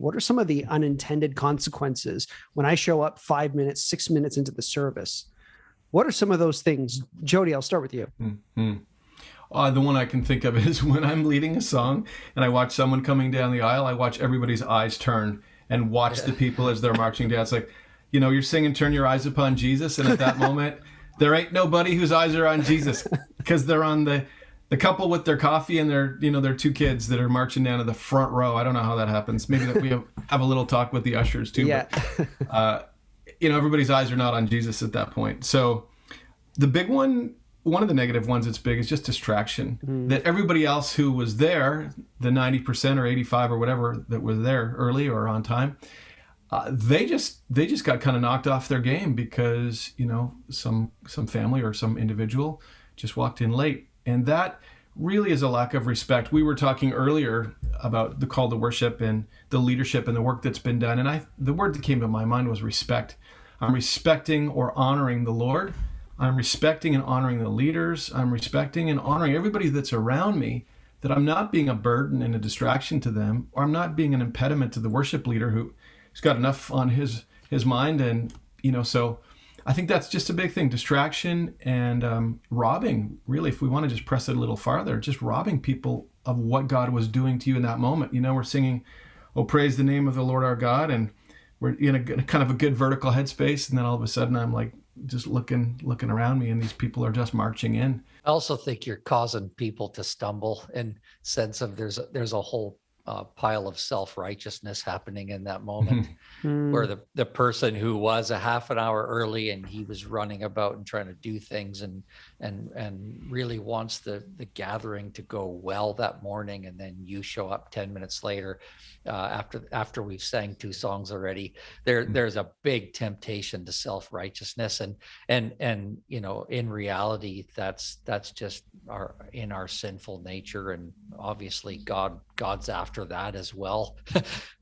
What are some of the unintended consequences when I show up 5 minutes, 6 minutes into the service? What are some of those things? Jody, I'll start with you. Mm-hmm. The one I can think of is when I'm leading a song and I watch someone coming down the aisle, I watch everybody's eyes turn and watch the people as they're marching down. It's like, you're singing Turn Your Eyes Upon Jesus. And at that moment, there ain't nobody whose eyes are on Jesus, because they're on the couple with their coffee and their two kids that are marching down to the front row. I don't know how that happens. Maybe that we have a little talk with the ushers too. Yeah. But, everybody's eyes are not on Jesus at that point. So the big one of the negative ones that's big is just distraction. That everybody else who was there, the 90% or 85 or whatever that was there early or on time, they just got kind of knocked off their game because, some family or some individual just walked in late. And that really is a lack of respect. We were talking earlier about the call to worship and the leadership and the work that's been done. And the word that came to my mind was respect. I'm respecting or honoring the Lord. I'm respecting and honoring the leaders. I'm respecting and honoring everybody that's around me, that I'm not being a burden and a distraction to them, or I'm not being an impediment to the worship leader who's got enough on his mind. And, so I think that's just a big thing, distraction and robbing, really, if we want to just press it a little farther, just robbing people of what God was doing to you in that moment. We're singing, "Oh, praise the name of the Lord our God," and we're in a kind of a good vertical headspace, and then all of a sudden I'm like just looking around me, and these people are just marching in. I also think you're causing people to stumble in sense of there's a whole pile of self-righteousness happening in that moment where the person who was a half an hour early and he was running about and trying to do things and really wants the gathering to go well that morning, and then you show up 10 minutes later after we've sang 2 songs already. There's a big temptation to self-righteousness, and in reality that's just our sinful nature, and obviously God's after that as well.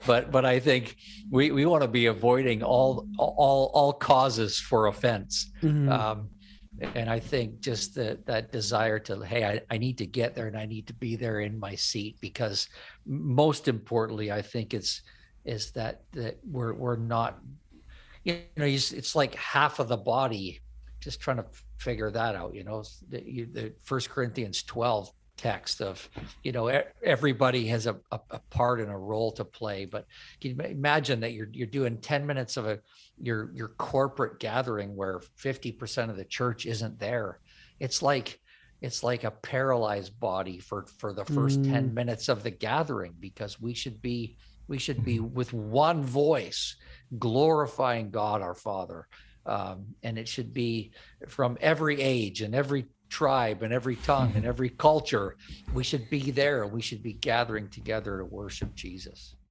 but I think we want to be avoiding all causes for offense. And I think just that desire to, hey, I need to get there and I need to be there in my seat, because most importantly, I think is that we're not, it's like half of the body, just trying to figure that out. The 1 Corinthians 12 text of, everybody has a part and a role to play. But can you imagine that you're doing 10 minutes of your corporate gathering where 50% of the church isn't there? It's like a paralyzed body for the first 10 minutes of the gathering, because we should be with one voice glorifying God our Father. And it should be from every age and every tribe and every tongue and every culture. We should be there. We should be gathering together to worship Jesus.